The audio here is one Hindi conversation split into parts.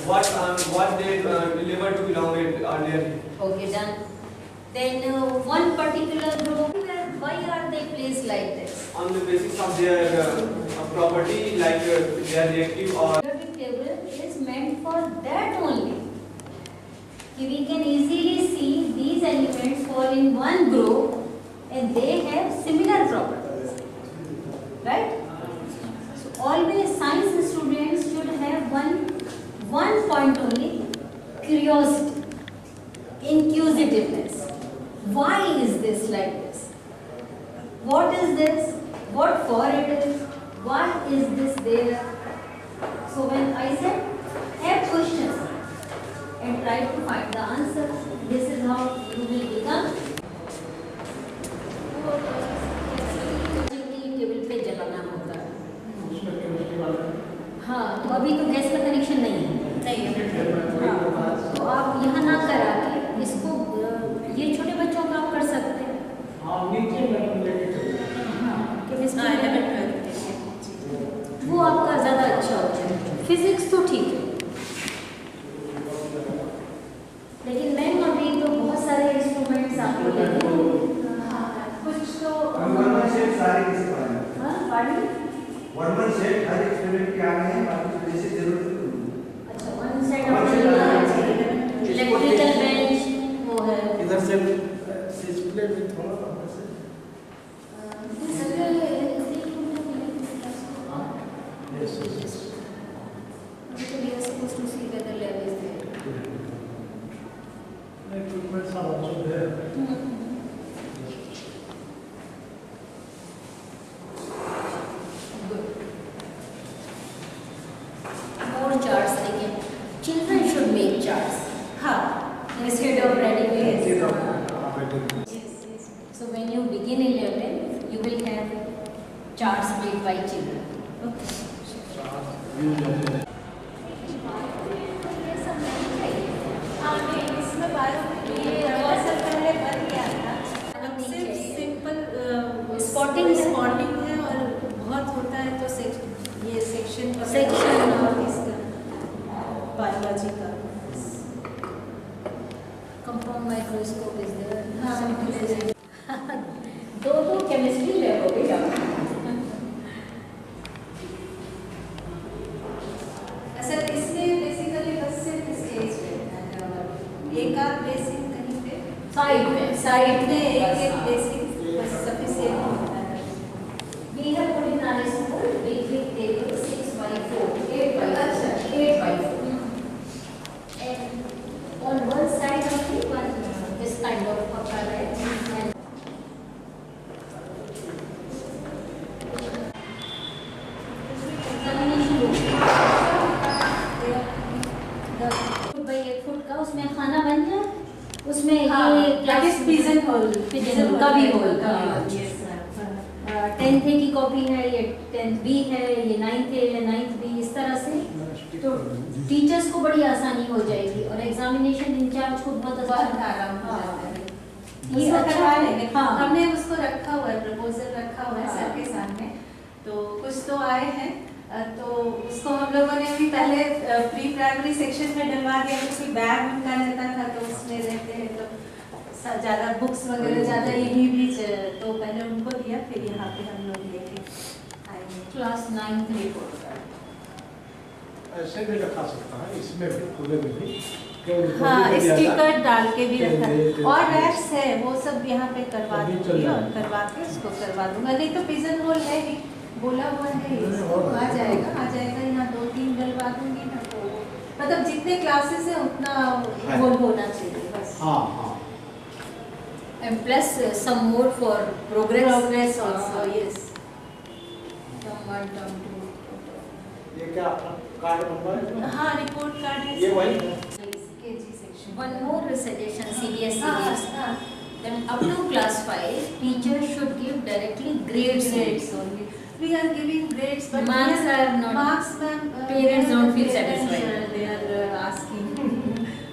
what they deliver to belong it earlier. Okay, done. Then one particular group, why are they placed like this? On the basis of their property, like they are reactive or. Periodic table is meant for that only. We can easily see these elements fall in one group and they have similar properties. Right? So always science students should have one point only, curiosity, inquisitiveness. Why is this like this? What is this? What for it is? Why is this there? So when I said have questions and try to find the answer, this is how you will become. Table पे जलाना होता है। हाँ, तो अभी तो गैस का कनेक्शन नहीं है। नहीं है। हाँ, तो आप यहाँ ना करा के इसको ये छोटे बच्चों का आप कर सकते हैं। हाँ, वो आपका ज़्यादा अच्छा होता है। फिजिक्स तो ठीक है, लेकिन मैं अभी तो बहुत सारे इंस्ट्रूमेंट्स आपको लेंगे। कुछ तो सारे किसी पर हाँ, पार्टी वन सेट हर एक्सपेरिमेंट के आगे है, बाकी जैसे जरूरत। अच्छा, one side of electrical bench वो है इधर से डिस्प्ले में थोड़ा सा से Children should make charts. Instead of writing it. So when you begin 11, you will have charts made by children. Okay. इसमें पहले बन गया था। अब सिर्फ सिंपल स्पॉटिंग है और बहुत होता है तो ये सेक्शन और इसका बायोलॉजी का कंपाउंड माइक्रोस्कोप इज देयर। दो केमिस्ट्री लैब हो गई आप। असल इसमें बेसिकली बस सिर्फ स्टेज पे एक आध बेसिक कहीं पे साइड में एक बेसिक बस सफिशिएंट होता है। We have put in our school big table 6 by 4, 8 by 4. And on one side of it, this kind of apparatus. And examination room. The foot by 8 foot का उसमें खाना बन जाए, उसमें ये क्लास पिजन हॉल का भी होल। 10th A की कॉपी है, ये 10th B है, ये 9th A है, 9th B, इस तरह से तो टीचर्स को बड़ी आसानी हो जाएगी और एग्जामिनेशन इंचार्ज को बहुत आराम हो जाता है। ये अच्छा है। हाँ, हमने उसको रखा हुआ है, प्रपोजल रखा हुआ है सर के सामने, तो कुछ तो आए हैं, तो उसको हम लोगों ने भी पहले प्री प्राइमरी सेक्शन में डलवा दिया, क्योंकि बैग उनका रहता था तो उसमें रहते हैं तो ज़्यादा बुक्स वगैरह ज़्यादा यहीं भी, तो पहले उनको दिया, फिर यहाँ पे हम लोग लेके आएंगे। क्लास 9th रिपोर्ट ऐसे भी रखा सकता है, इसमें भी खुले में भी हाँ, स्टिकर डाल के भी रखा और रैक्स है, वो सब यहाँ पे करवा दूंगी और करवा के उसको करवा दूंगा। नहीं तो पिजन होल है ही, बोला हुआ है, आ जाएगा यहाँ 2-3 डलवा दूंगी ना, तो मतलब जितने क्लासेस है उतना होल होना चाहिए बस। हाँ and plus some more for progress also, yes. Term 1, term 2. ये क्या कार्ड नंबर है? हाँ, रिपोर्ट कार्ड है ये वही KG section. One more suggestion, CBSE हाँ, gives. हाँ, Then up to class 5, teachers should give directly grades only. We are giving grades, but Marks are not. marks, ma'am, Parents don't feel satisfied. They are asking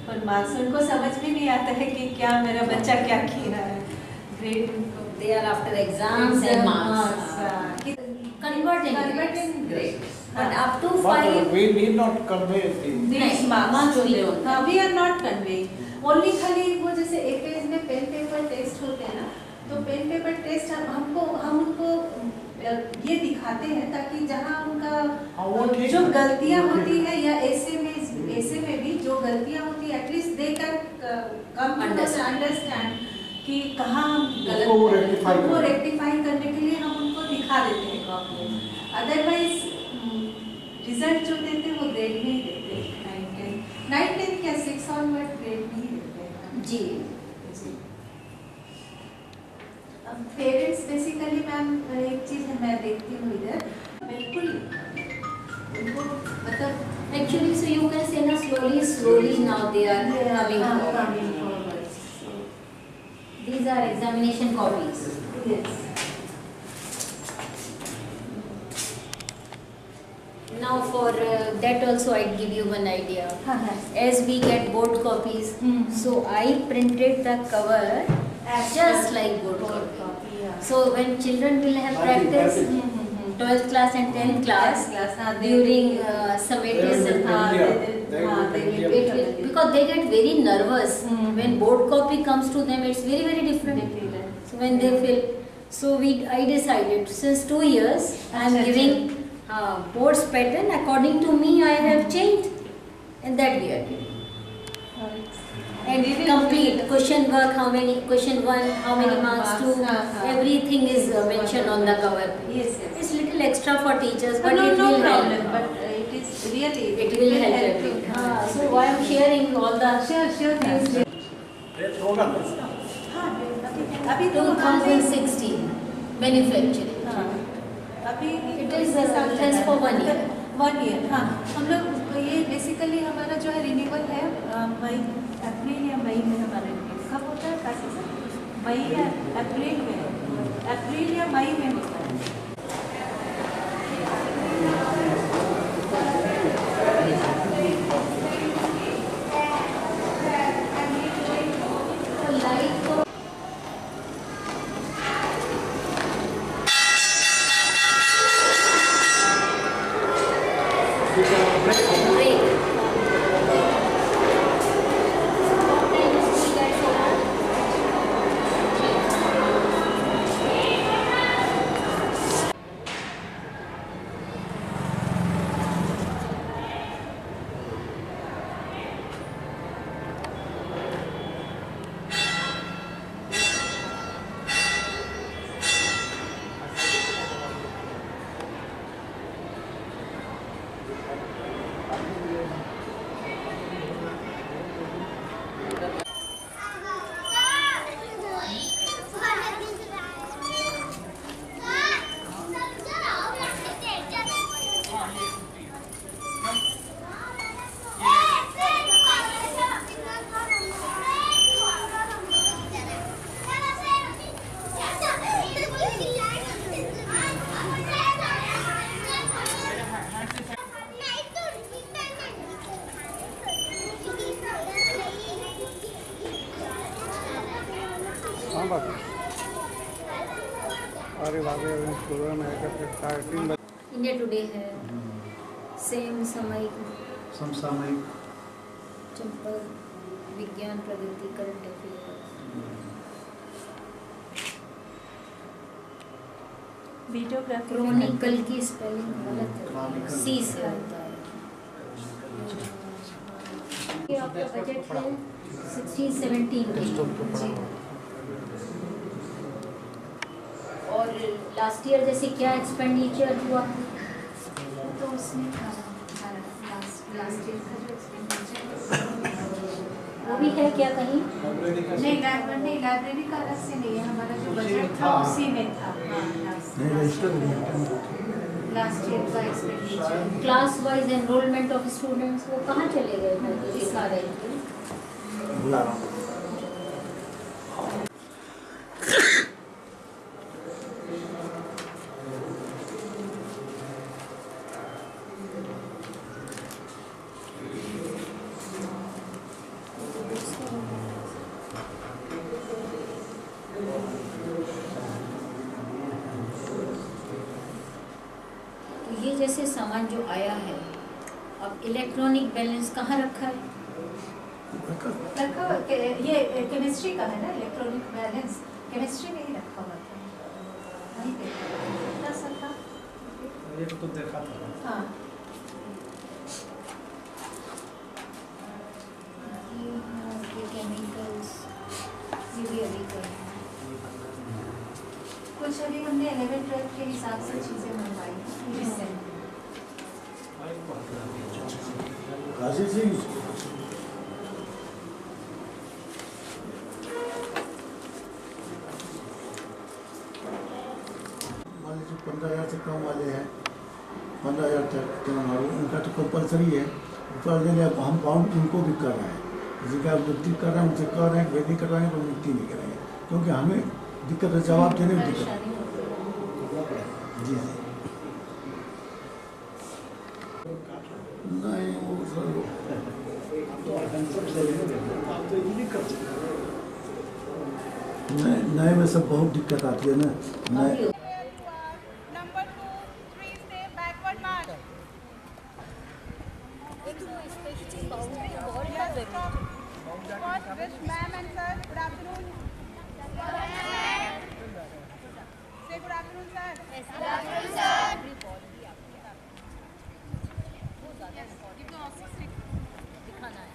और मार्क्स उनको समझ भी नहीं आता है कि क्या मेरा बच्चा क्या किया है। ग्रेड उनको They are after exams and marks. हाँ, Converting converting grades. but up to But 5 we need not convey the. These नहीं, marks marks जो we दे don't. हाँ, we are not conveying. Only खाली वो जैसे एक पेज में पेन पेपर टेस्ट होते हैं ना, तो पेन पेपर टेस्ट हम उनको ये दिखाते हैं ताकि जहाँ हाँ, वो उनका ठीक जो है। गलतियाँ होती है या ऐसे में भी जो गलतियाँ होती है at least they can come understand कि कहाँ हम गलत उसको हैं। rectify तो वो करना। रेक्टिफाई करने के लिए हम उनको दिखा देते हैं कॉपी में। अदरवाइज रिजल्ट जो देते हैं वो ग्रेड में ही देते हैं 9th क्या 6 ऑनवर्ड ग्रेड में ही देते हैं जी अब पेरेंट्स बेसिकली मैम एक चीज़ है मैं देखती हूँ इधर बिल्कुल उनको मतलब actually so you can say na slowly now they are coming forward. coming forward. These are examination copies. Yes. Now for that also I'd give you one idea. हाँ हाँ As we get board copies, Hmm. so I printed the cover just like board board copy. copy yeah. So when children will have practice, 12th class and 10th class, during summative, They will हाँ, Yeah. they- They हाँ, will they be will it will, be because they get very nervous Hmm. when board copy comes to them. It's very different. So when they feel, so I decided since 2 years I am अच्छा, giving board's pattern according to me. I have changed, and that we are giving. And it complete question work. How many question 1? How many marks? 2? Everything is mentioned on the cover. Yes, yes. It's little extra for teachers, but no, it no will problem. help. But it is really It will help everyone. So why I'm sharing all the sure things. Let's hold on. हाँ अभी तो 2016 manufacturing. हाँ अभी It is just for 1 year. 1 year हाँ हम लोग ये बेसिकली हमारा जो है रिन्यूअल है मई अप्रैल या मई में हमारा renewal। कब होता है क्लासेस मई या अप्रैल में अप्रैल या मई में होता है So light को break. हाँ बात अरे बाबे अभी शुरू में है स्टार्टिंग इंडिया टुडे है, सेम समय समसामयिक चंपल विज्ञान प्रगति करंट अफेयर। वीडियोग्राफी क्रॉनिकल की स्पेलिंग गलत है, Chronicle। सी से होता है। ये आपका बजट है 16-17 के। और लास्ट ईयर जैसे क्या एक्सपेंडिचर हुआ? तो उसमें लास्ट ईयर का जो एक्सपेंडिचर वो भी है क्या कहीं? नहीं लाइब्रेरी का अलग से नहीं है हमारा जो बजट था उसी में था लास्ट ईयर का expenditure class wise enrolment of students वो कहाँ चले गए थे जो दिखा रहे थे? तो ये ये जैसे सामान जो आया है, अब इलेक्ट्रॉनिक बैलेंस कहाँ रखा है? रखा हुआ ये केमिस्ट्री का है ना, इलेक्ट्रॉनिक बैलेंस केमिस्ट्री में ही रखा हुआ था, वहीं पे कितना सा था। ये तो देखा था। हाँ ये केमिकल्स ये भी अभी कर कुछ अभी हमने 11-12 के हिसाब से चीज़ें मंगवाई इससे। काशी सिंह मान लीजिए 15,000 से कम वाले हैं, 15,000 तक उनका तो कंपलसरी है, ऊपर ले लिया हम बाउंड उनको भी कर रहे हैं। किसी का नियुक्ति कर रहे हैं उनसे कर रहे हैं, वे नहीं करवाएंगे तो नियुक्ति नहीं करेंगे, क्योंकि हमें दिक्कत है, जवाब देने में दिक्कत है। जी जी नहीं वो नए में सब बहुत दिक्कत आती है ना नए। Number 2, 3, stay backward march. Yes, stop. First, wish ma'am and sir, good afternoon. Say good afternoon, sir. Good afternoon, sir. Yes, give the oxygen stick. दिखाना है।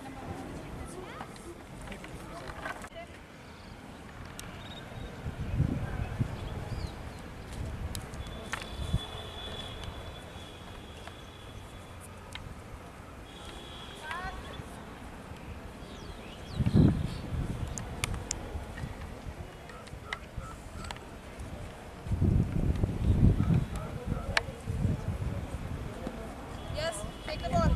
Yes, take the ball.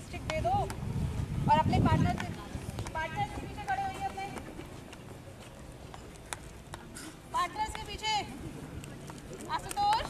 Stick दे दो और अपने पार्टनर के पीछे खड़े होइए, अपने पार्टनर्स के पीछे। आशुतोष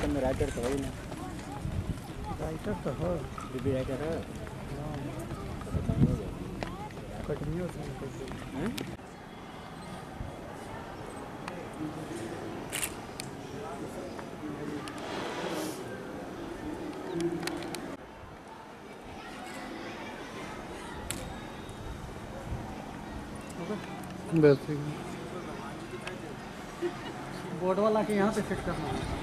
में राइटर तो वही ना, राइटर तो हो बीबी राइटर है कुछ नहीं होता है। बोर्ड वाला के यहाँ पे फिट करना है।